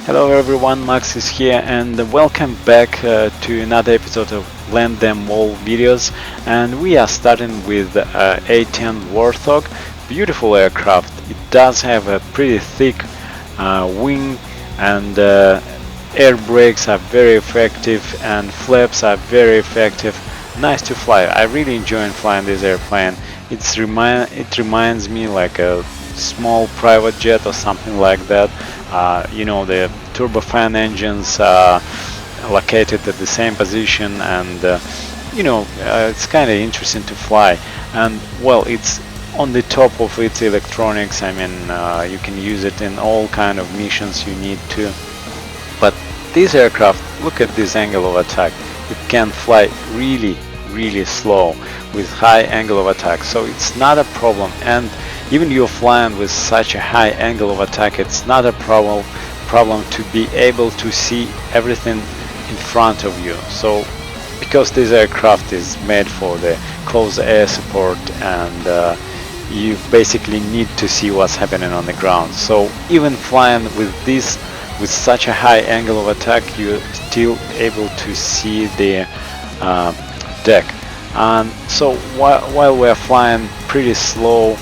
Hello everyone, Max is here and welcome back to another episode of Land Them All videos, and we are starting with A-10 Warthog. Beautiful aircraft. It does have a pretty thick wing, and air brakes are very effective and flaps are very effective. Nice to fly. I really enjoy flying this airplane. It reminds me like a small private jet or something like that. The turbofan engines located at the same position, and it's kind of interesting to fly. And well, it's on the top of its electronics. I mean, you can use it in all kind of missions you need to. But this aircraft, look at this angle of attack. It can fly really slow with high angle of attack, so it's not a problem. And even you're flying with such a high angle of attack, it's not a problem to be able to see everything in front of you. So because this aircraft is made for the close air support, and you basically need to see what's happening on the ground. So even flying with such a high angle of attack, you're still able to see the deck. And so while we're flying pretty slow,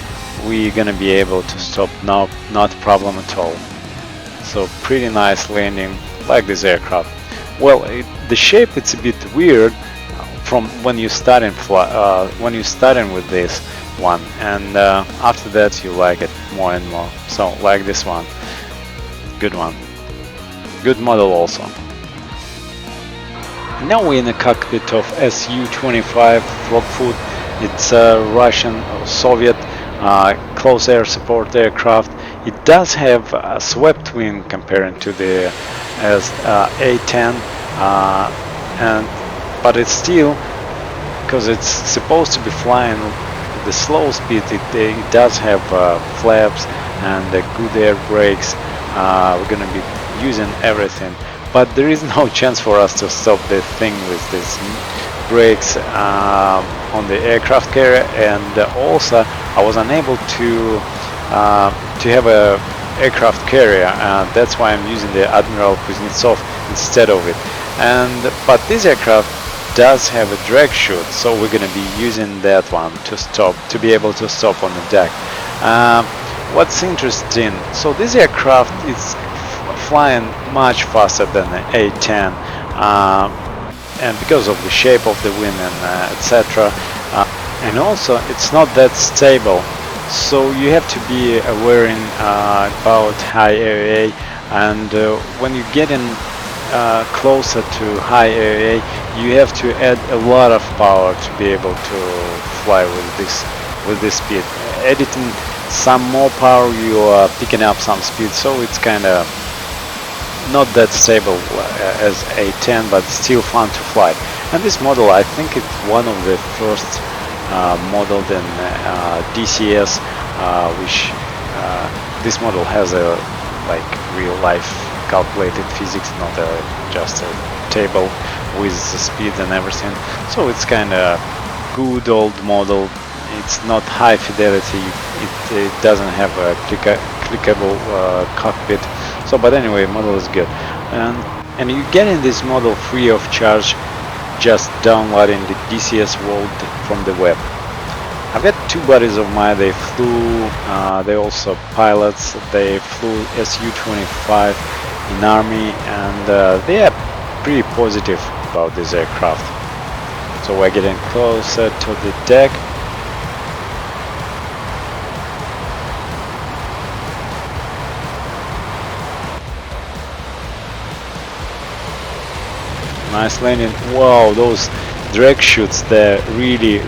we're gonna be able to stop. Not a problem at all. So pretty nice landing, like this aircraft. Well, the shape, it's a bit weird from when you starting with this one, and after that you like it more and more. So like this one, good one, good model also. Now we're in the cockpit of Su-25 Frogfoot. It's a Russian or Soviet close air support aircraft. It does have a swept wing compared to the A-10, but it's still, because it's supposed to be flying at the slow speed, it does have flaps and good air brakes. We're gonna be using everything, but there is no chance for us to stop the thing with these brakes on the aircraft carrier. And also I was unable to have a aircraft carrier, and that's why I'm using the Admiral Kuznetsov instead of it. But this aircraft does have a drag chute, so we're gonna be using that one to be able to stop on the deck. What's interesting, so this aircraft is flying much faster than the A-10, and because of the shape of the wing and etc. And also it's not that stable, so you have to be aware about high area, and when you get in closer to high area, you have to add a lot of power to be able to fly with this speed. Editing some more power, you are picking up some speed, so it's kind of not that stable as A-10, but still fun to fly. And this model, I think it's one of the first modeled in DCS, which this model has a like real life calculated physics, not just a table with the speed and everything. So it's kind of good old model. It's not high fidelity. It doesn't have a clickable cockpit. So, but anyway, model is good, and you get in this model free of charge, just downloading the DCS World from the web. I've got two buddies of mine. They flew. They also pilots. They flew Su-25 in Army, and they are pretty positive about this aircraft. So we're getting closer to the deck. Nice landing. Wow, those drag chutes, they're really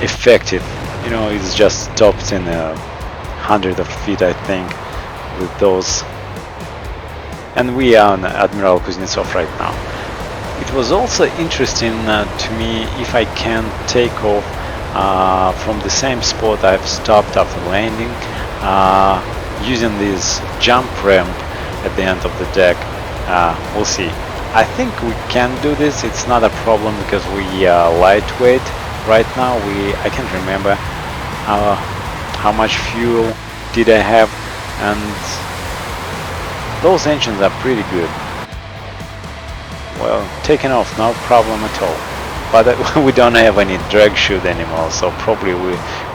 effective. You know, it's just stopped in 100 of feet, I think, with those. And we are on Admiral Kuznetsov right now. It was also interesting to me if I can take off from the same spot I've stopped after landing, using this jump ramp at the end of the deck. We'll see. I think we can do this. It's not a problem because we are lightweight right now. I can't remember how much fuel did I have, and those engines are pretty good. Well, taking off, no problem at all. But we don't have any drag chute anymore, so probably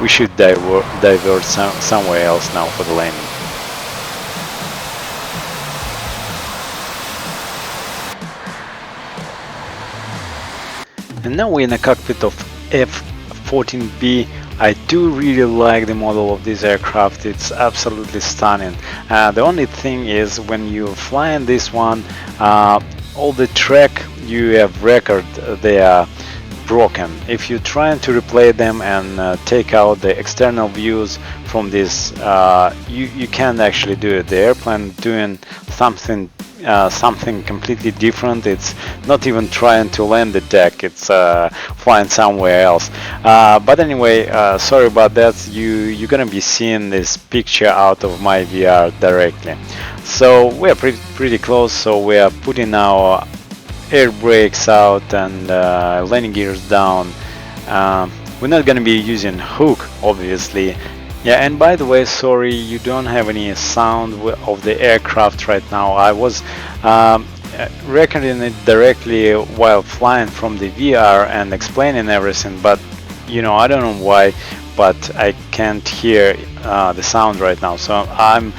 we should divert somewhere else now for the landing. And now we're in the cockpit of F-14B. I do really like the model of this aircraft. It's absolutely stunning. The only thing is, when you fly in this one, all the track you have record, they are broken. If you're trying to replay them and take out the external views from this, you can't actually do it. The airplane doing something completely different. It's not even trying to land the deck, it's flying somewhere else. But anyway, sorry about that. You're gonna be seeing this picture out of my VR directly. So we are pretty close, so we are putting our air brakes out and landing gears down. We're not gonna be using hook, obviously. Yeah, and by the way, sorry, you don't have any sound of the aircraft right now. I was recording it directly while flying from the VR and explaining everything, but you know, I don't know why, but I can't hear the sound right now. So I'm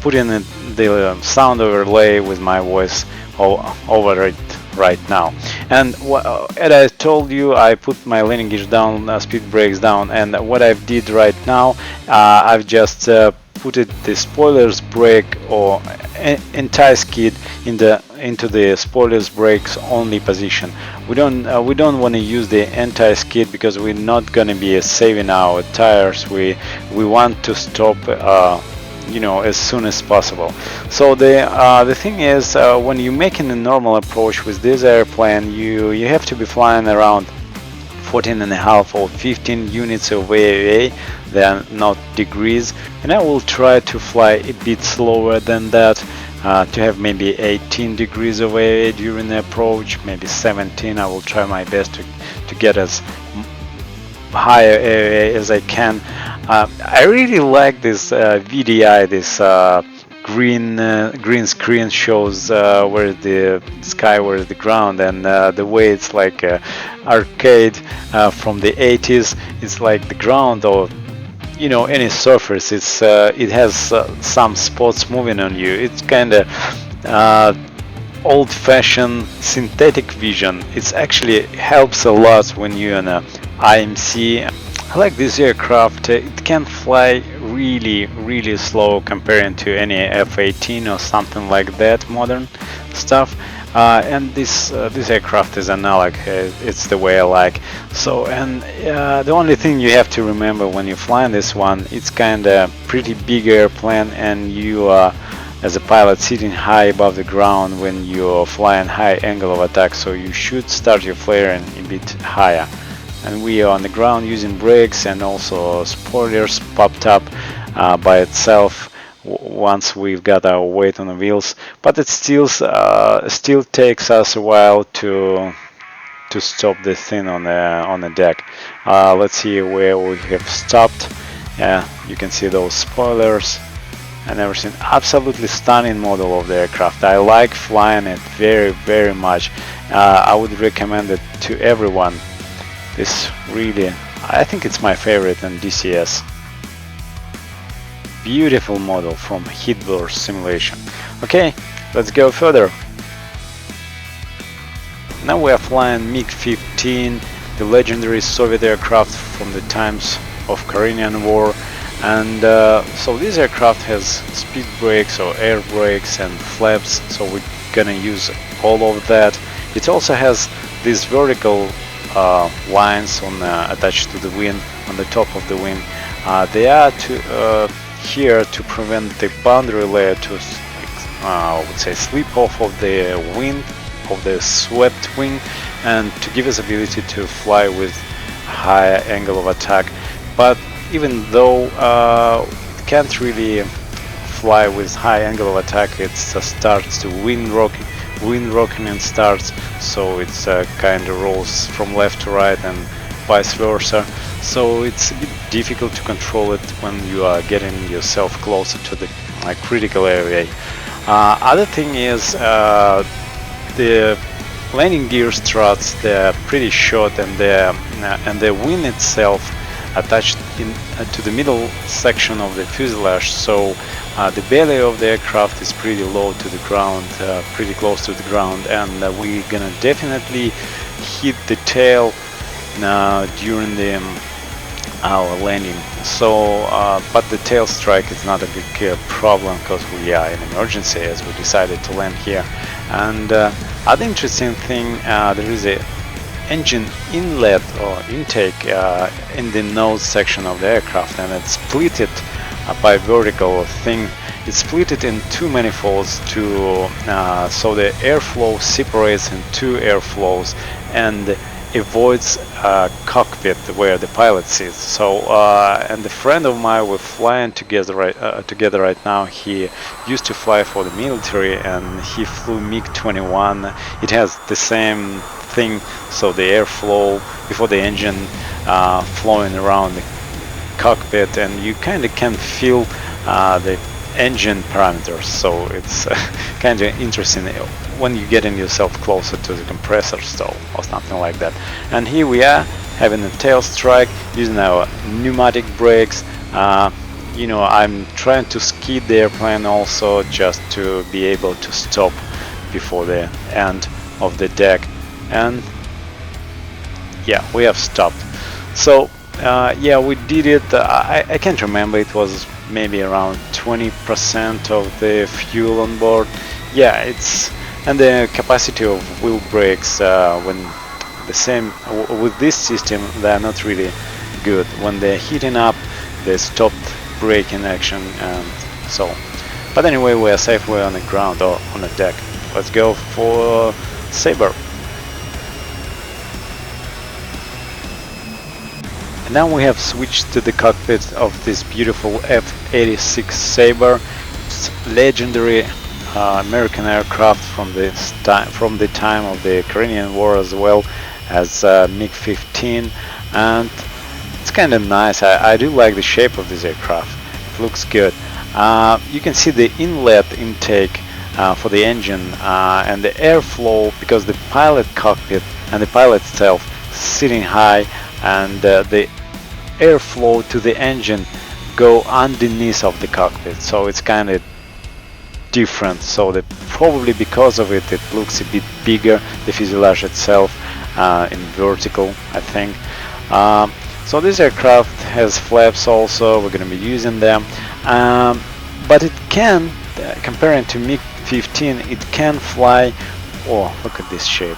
putting the sound overlay with my voice over it right now. And as I told you, I put my landing gears down, speed brakes down, and what I've did right now, I've just put the spoilers brake or entire skid into the spoilers brakes only position. We don't want to use the entire skid because we're not going to be saving our tires. We want to stop you know, as soon as possible. So the thing is, when you're making a normal approach with this airplane, you have to be flying around 14.5 or 15 units of AAA. They are not degrees, and I will try to fly a bit slower than that, to have maybe 18 degrees of AAA during the approach, maybe 17. I will try my best to get as higher AAA as I can. I really like this VDI, this green screen shows where the sky, where the ground, and the way it's like arcade from the 80s. It's like the ground, or you know, any surface. It's it has some spots moving on you. It's kind of old-fashioned synthetic vision. It's actually helps a lot when you're in a IMC. I like this aircraft. It can fly really slow comparing to any F-18 or something like that, modern stuff. And this aircraft is analog. It's the way I like. So, and the only thing you have to remember when you fly this one, it's kind of pretty big airplane, and you are, as a pilot, sitting high above the ground when you're flying high angle of attack. So you should start your flaring a bit higher. And we are on the ground using brakes, and also spoilers popped up by itself once we've got our weight on the wheels, but it still takes us a while to stop the thing on the deck. Let's see where we have stopped. Yeah, you can see those spoilers and everything. Absolutely stunning model of the aircraft. I like flying it very much. I would recommend it to everyone. This really, I think it's my favorite in DCS. Beautiful model from Heat Burst Simulation. Okay, let's go further. Now we are flying MiG-15, the legendary Soviet aircraft from the times of Korean War. And so this aircraft has speed brakes or air brakes and flaps, so we're gonna use all of that. It also has these vertical lines attached to the wing, on the top of the wing. They are here to prevent the boundary layer to, I would say, slip off of the wing, of the swept wing, and to give us ability to fly with higher angle of attack. But even though it can't really fly with high angle of attack, it starts to wind rocking and starts, so it's kind of rolls from left to right and vice versa. So it's a bit difficult to control it when you are getting yourself closer to the critical area. Other thing is the landing gear struts. They're pretty short, and the wing itself attached to the middle section of the fuselage, so the belly of the aircraft is pretty low to the ground, pretty close to the ground, and we're gonna definitely hit the tail during the our landing. So but the tail strike is not a big problem, because we are in emergency as we decided to land here. And other interesting thing, there is a engine inlet or intake in the nose section of the aircraft, and it's splitted by vertical thing. It's splitted in two manifolds to so the airflow separates in two airflows and avoids cockpit where the pilot sits. So and a friend of mine, we're flying together right now. He used to fly for the military, and he flew MiG-21. It has the same thing, so the airflow before the engine flowing around the cockpit, and you kind of can feel the engine parameters. So it's kind of interesting when you getting yourself closer to the compressor stall or something like that. And here we are having a tail strike using our pneumatic brakes. You know, I'm trying to skid the airplane also, just to be able to stop before the end of the deck. And yeah, we have stopped. So yeah, we did it. I can't remember, it was maybe around 20% of the fuel on board. Yeah, it's, and the capacity of wheel brakes when the same with this system, they're not really good. When they're heating up, they stopped braking action, and so. But anyway, we're safe. We're on the ground or on the deck. Let's go for Sabre. And now we have switched to the cockpit of this beautiful F-86 Sabre. It's legendary American aircraft from the time of the Korean War, as well as MiG-15, and it's kind of nice. I do like the shape of this aircraft. It looks good. You can see the inlet intake for the engine and the airflow, because the pilot cockpit and the pilot itself sitting high, and the airflow to the engine go underneath of the cockpit, so it's kind of different. So that probably because of it, it looks a bit bigger, the fuselage itself in vertical, I think. So this aircraft has flaps also. We're going to be using them, but it can, comparing to MiG-15, it can fly. Oh, look at this shape.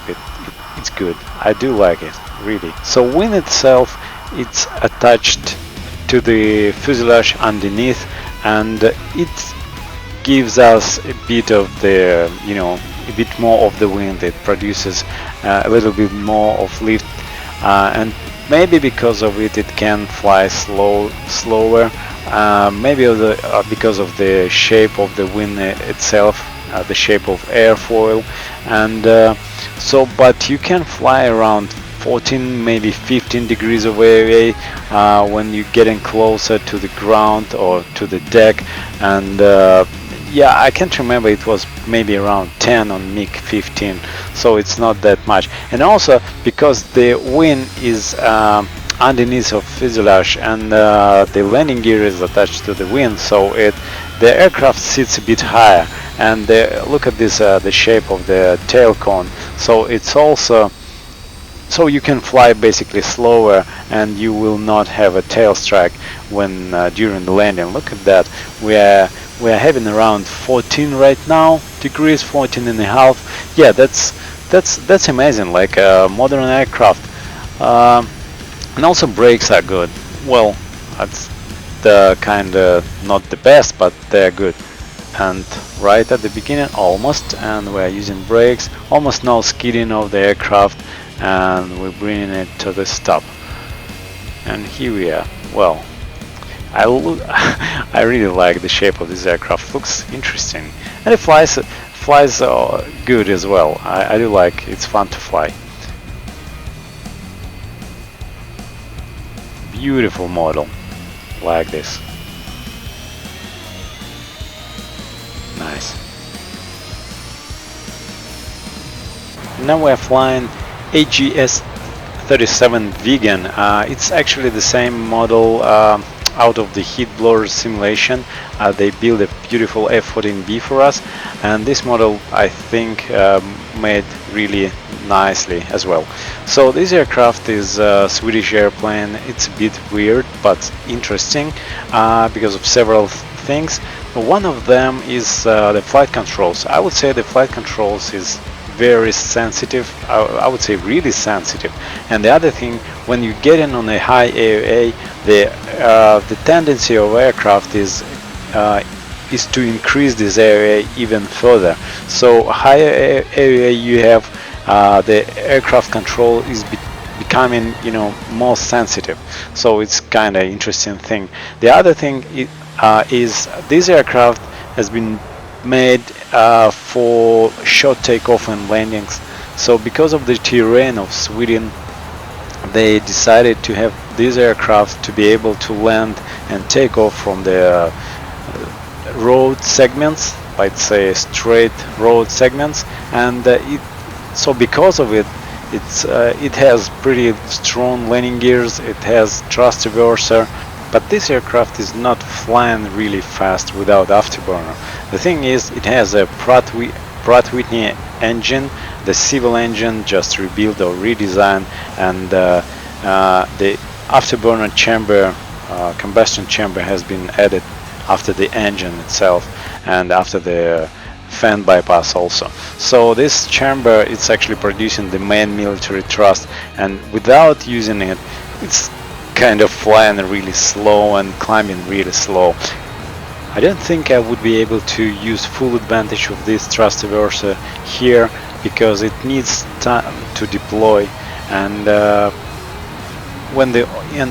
It's good. I do like it, really. So wing itself, it's attached to the fuselage underneath, and it gives us a bit of the, you know, a bit more of the wind. It produces a little bit more of lift, and maybe because of it, it can fly slower. Maybe because of the shape of the wing itself, the shape of airfoil, and so. But you can fly around 14, maybe 15 degrees away when you're getting closer to the ground or to the deck. And yeah, I can't remember, it was maybe around 10 on MiG-15, so it's not that much. And also because the wing is underneath of fuselage, and the landing gear is attached to the wing, so the aircraft sits a bit higher. And look at this, the shape of the tail cone, so it's also, so you can fly basically slower, and you will not have a tail strike when during the landing. Look at that. We are having around 14 right now degrees, 14 and a half. Yeah, that's amazing, like a modern aircraft. And also brakes are good. Well, that's the kind of not the best, but they're good. And right at the beginning, almost, and we're using brakes, almost no skidding of the aircraft, and we're bringing it to the stop. And here we are. Well, I really like the shape of this aircraft. Looks interesting, and it flies good as well. I do like. It's fun to fly. Beautiful model, like this. Nice. Now we're flying AGS-37 Vegan. It's actually the same model out of the heat blower simulation. They built a beautiful F-14B for us, and this model I think made really nicely as well. So this aircraft is a Swedish airplane. It's a bit weird but interesting because of several things. One of them is the flight controls. I would say the flight controls is very sensitive. I would say really sensitive. And the other thing, when you get in on a high AOA, the tendency of aircraft is to increase this AOA even further. So higher AOA you have, the aircraft control is becoming, more sensitive. So it's kind of interesting thing. The other thing is this aircraft has been made for short takeoff and landings. So because of the terrain of Sweden, they decided to have these aircraft to be able to land and take off from the road segments, let's say straight road segments, and so because of it, it has pretty strong landing gears, it has thrust reverser, but this aircraft is not flying really fast without afterburner. The thing is, it has a Pratt Whitney engine, the civil engine just rebuilt or redesigned, and the afterburner chamber, combustion chamber has been added after the engine itself and after the fan bypass also. So this chamber, it's actually producing the main military thrust, and without using it, it's kind of flying really slow and climbing really slow. I don't think I would be able to use full advantage of this thrust reverser here because it needs time to deploy, and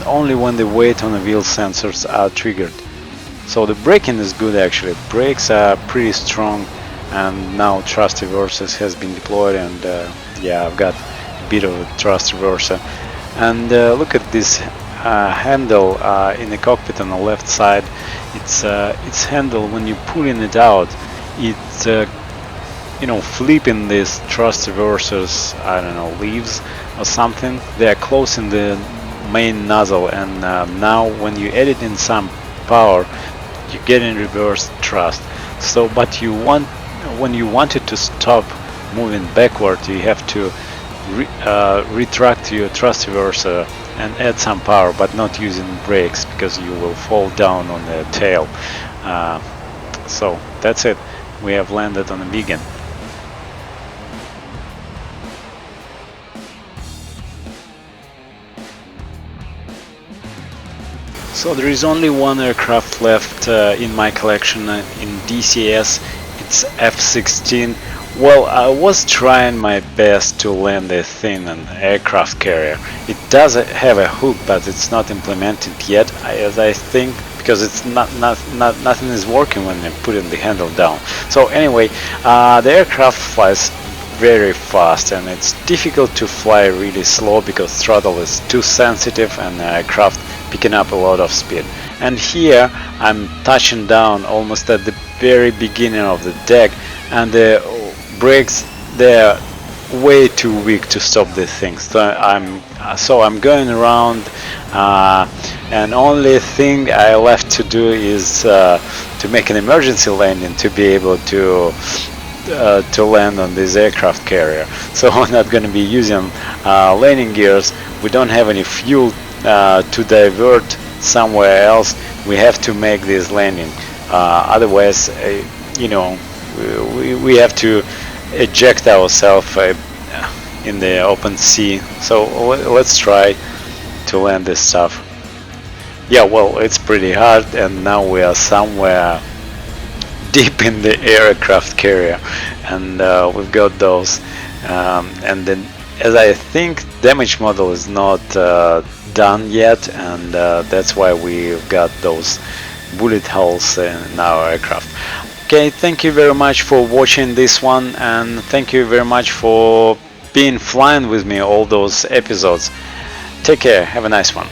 only when the weight on the wheel sensors are triggered. So the braking is good actually. Brakes are pretty strong, and now thrust reversers has been deployed, and yeah, I've got a bit of a thrust reverser. And look at this handle in the cockpit on the left side. It's handle, when you pulling it out, it's flipping these thrust reversers, I don't know, leaves or something. They are closing the main nozzle, and now when you edit in some power, you get in reverse thrust. So but when you want it to stop moving backward, you have to retract your thrust reverser and add some power, but not using brakes because you will fall down on the tail. So that's it, we have landed on a Vegan. So there is only one aircraft left in my collection in DCS. It's F-16. Well, I was trying my best to land a thin aircraft carrier. It does have a hook, but it's not implemented yet, as I think, because it's nothing is working when I put the handle down. So anyway, the aircraft flies very fast, and it's difficult to fly really slow because throttle is too sensitive and the aircraft picking up a lot of speed. And here I'm touching down almost at the very beginning of the deck, and the brakes, they're way too weak to stop this thing. So I'm going around, and only thing I left to do is to make an emergency landing to be able to land on this aircraft carrier. So I'm not going to be using landing gears. We don't have any fuel to divert somewhere else. We have to make this landing. Otherwise, we have to eject ourselves in the open sea. So let's try to land this stuff. Yeah, well, it's pretty hard, and now we are somewhere deep in the aircraft carrier, and we've got those, and then, as I think, damage model is not done yet, and that's why we've got those bullet holes in our aircraft. Okay, thank you very much for watching this one, and thank you very much for being flying with me all those episodes. Take care, have a nice one.